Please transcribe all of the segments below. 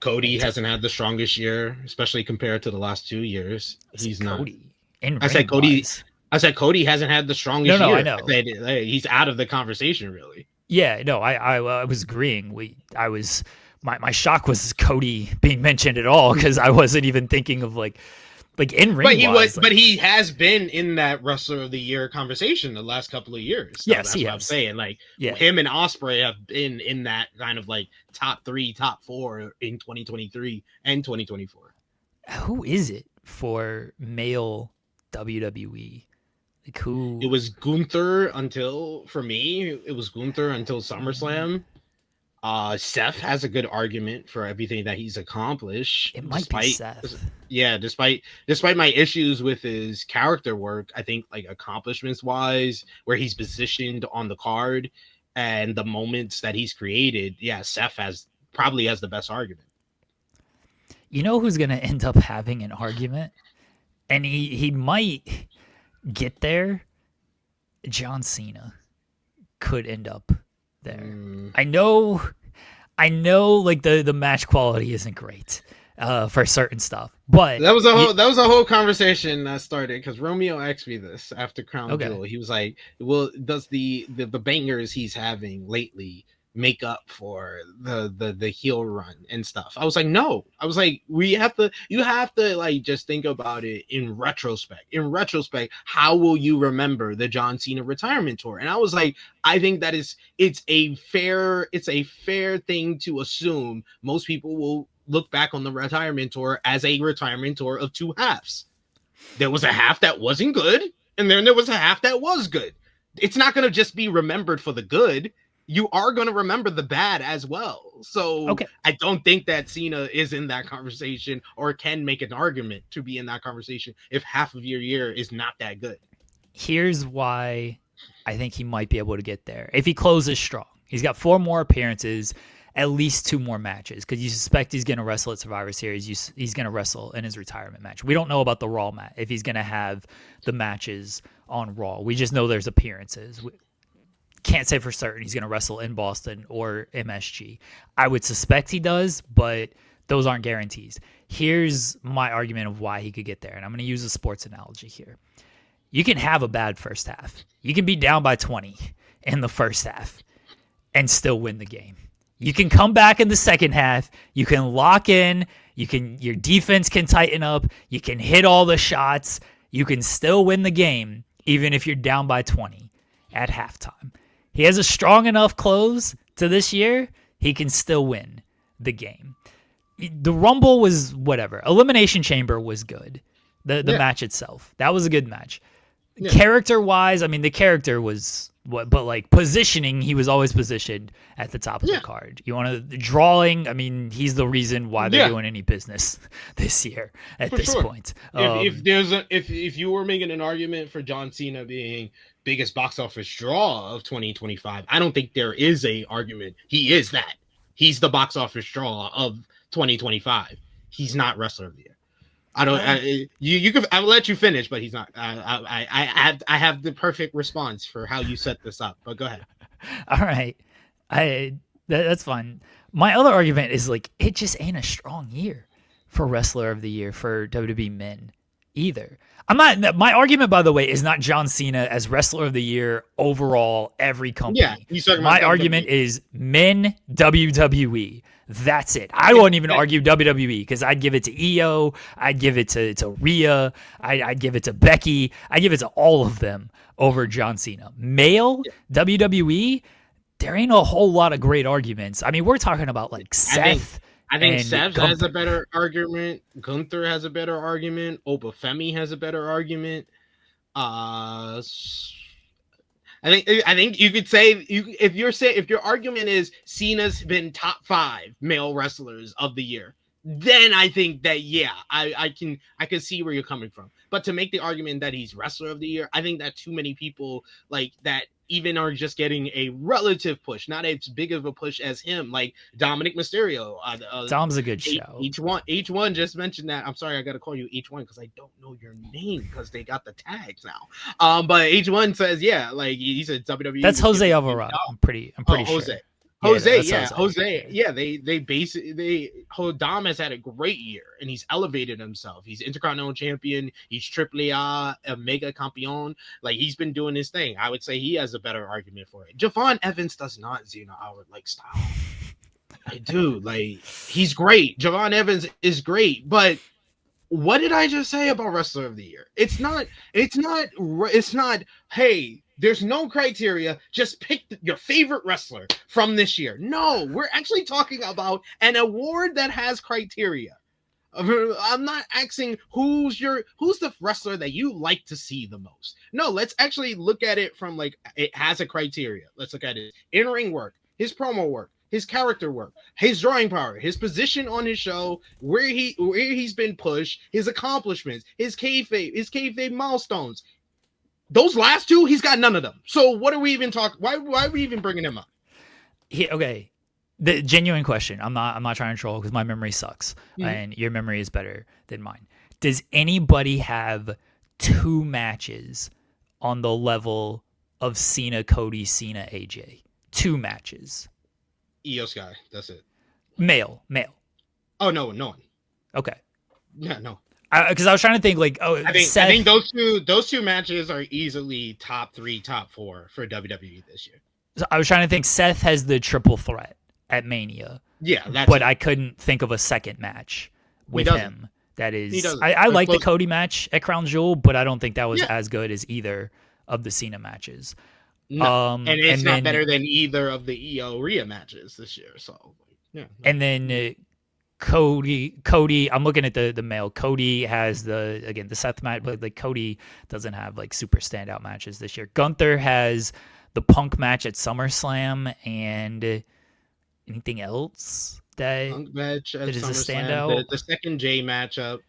Cody hasn't had the strongest year, especially compared to the last 2 years. He's not. Cody. In I said Cody. wise. I said Cody hasn't had the strongest No, year. I know. I said, he's out of the conversation, really. Yeah, no, I was agreeing. My shock was Cody being mentioned at all because I wasn't even thinking of like in ring. But he has been in that Wrestler of the Year conversation the last couple of years. So yes, that's what I'm saying. Him and Ospreay have been in that kind of top 3, top 4 in 2023 and 2024. Who is it for male WWE? Who? It was Gunther until SummerSlam. Seth has a good argument for everything that he's accomplished. It might be Seth. Yeah, despite my issues with his character work, I think accomplishments wise, where he's positioned on the card and the moments that he's created, Seth probably has the best argument. You know who's going to end up having an argument? And he might get there. John Cena could end up there. I know the match quality isn't great for certain stuff, but that was a whole conversation that started because Romeo asked me this after Crown Jewel. He was like, well, does the bangers he's having lately make up for the heel run and stuff? I was like, no. I was like, you have to just think about it in retrospect. How will you remember the John Cena retirement tour? And I was like, I think that it's a fair thing to assume most people will look back on the retirement tour as a retirement tour of 2 halves. There was a half that wasn't good, and then there was a half that was good. It's not going to just be remembered for the good. You are going to remember the bad as well. So I don't think that Cena is in that conversation or can make an argument to be in that conversation if half of your year is not that good. Here's why I think he might be able to get there. If he closes strong, he's got 4 more appearances, at least 2 more matches, because you suspect he's going to wrestle at Survivor Series. He's going to wrestle in his retirement match. We don't know about the Raw match, if he's going to have the matches on Raw. We just know there's appearances. Can't say for certain he's going to wrestle in Boston or MSG. I would suspect he does, but those aren't guarantees. Here's my argument of why he could get there, and I'm going to use a sports analogy here. You can have a bad first half. You can be down by 20 in the first half and still win the game. You can come back in the second half. You can lock in. Your defense can tighten up. You can hit all the shots. You can still win the game, even if you're down by 20 at halftime. He has a strong enough close to this year, he can still win the game. The Rumble was whatever. Elimination Chamber was good. The match itself. That was a good match. Yeah. Character-wise, I mean, the character was but positioning, he was always positioned at the top of the card. You want to drawing, I mean, he's the reason why they're doing any business this year at this point. If you were making an argument for John Cena being biggest box office draw of 2025, I don't think there is a argument. He is that. He's the box office draw of 2025. He's not Wrestler of the Year. I'll let you finish, but he's not. I have the perfect response for how you set this up, but go ahead. All right. That's fine. My other argument is it just ain't a strong year for Wrestler of the Year for WWE men either. My argument, by the way, is not John Cena as Wrestler of the Year overall, every company. Yeah, my argument is men WWE. That's it. I won't even argue WWE because I'd give it to Io. I'd give it to Rhea. I'd give it to Becky. I'd give it to all of them over John Cena. Male WWE, there ain't a whole lot of great arguments. I mean, we're talking about Seth. I think Seth has a better argument. Gunther has a better argument. Obafemi has a better argument. I think you could say if your argument is Cena's been top 5 male wrestlers of the year, then I think that I can see where you're coming from. But to make the argument that he's Wrestler of the Year, I think that too many people that even are just getting a relative push, not as big of a push as him, like Dominic Mysterio. Dom's a good show. Each one just mentioned that. I'm sorry, I got to call you each one because I don't know your name because they got the tags now. But each one says, he said WWE. That's Jose Alvarado. I'm pretty sure. Jose. Jose, they basically Dom has had a great year and he's elevated himself. He's Intercontinental Champion. He's Triple A Mega Campeon. Like he's been doing his thing. I would say he has a better argument for it. Javon Evans does not Xena Howard like style. I do like he's great. Javon Evans is great, but what did I just say about Wrestler of the Year? It's not. Hey, there's no criteria. Just pick your favorite wrestler from this year. No, we're actually talking about an award that has criteria. I'm not asking who's the wrestler that you like to see the most. No, let's actually look at it from like it has a criteria. Let's look at it in-ring work, his promo work, his character work, his drawing power, his position on his show, where he's been pushed, his accomplishments, his kayfabe milestones. Those last two, he's got none of them. So what are we even talking? Why are we even bringing him up? Okay, the genuine question. I'm not trying to troll because my memory sucks and your memory is better than mine. Does anybody have 2 matches on the level of Cena, Cody, Cena, AJ? 2 matches. Io Sky, that's it. Male. Oh no one. Okay. Yeah, no. Because I was trying to think, like, I think those two matches are easily top 3, top 4 for WWE this year. So I was trying to think. Seth has the triple threat at Mania. Yeah, but I couldn't think of a second match with him. That is, I like the Cody match at Crown Jewel, but I don't think that was as good as either of the Cena matches. No, and it's not better than either of the Io Rhea matches this year. So yeah. And then Cody, I'm looking at the male. Cody has the Seth match, but like Cody doesn't have like super standout matches this year. Gunther has the Punk match at SummerSlam, and anything else that Punk match at is a standout? The second J matchup,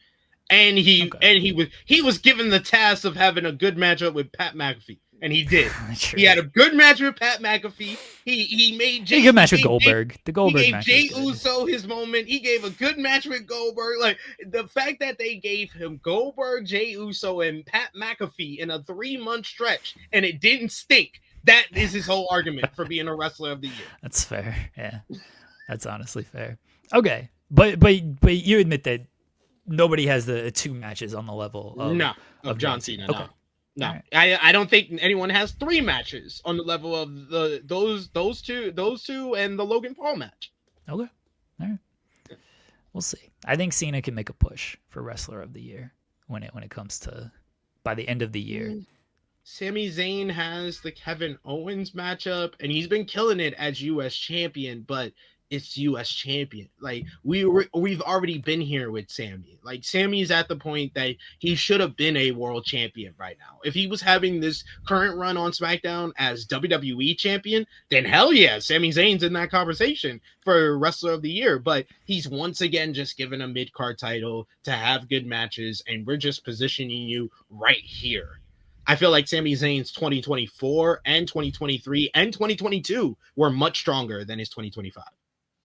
and he was given the task of having a good matchup with Pat McAfee. And he did. He had a good match with Pat McAfee. He made a good match with Goldberg. The Goldberg match. He gave Jey Uso his moment. He gave a good match with Goldberg. Like the fact that they gave him Goldberg, Jey Uso, and Pat McAfee in a 3-month stretch, and it didn't stink. That is his whole argument for being a wrestler of the year. That's fair. Yeah, that's honestly fair. Okay, but you admit that nobody has the 2 matches on the level of John Cena. Okay. No. No, right. I don't think anyone has 3 matches on the level of those two and the Logan Paul match. Okay, all right, we'll see. I think Cena can make a push for Wrestler of the Year when it comes to by the end of the year. Sami Zayn has the Kevin Owens matchup, and he's been killing it as U.S. champion, but it's U.S. champion. Like we've already been here with Sami. Like Sami's at the point that he should have been a world champion right now. If he was having this current run on SmackDown as WWE champion, then hell yeah, Sami Zayn's in that conversation for Wrestler of the Year. But he's once again just given a mid-card title to have good matches, and we're just positioning you right here. I feel like Sami Zayn's 2024 and 2023 and 2022 were much stronger than his 2025.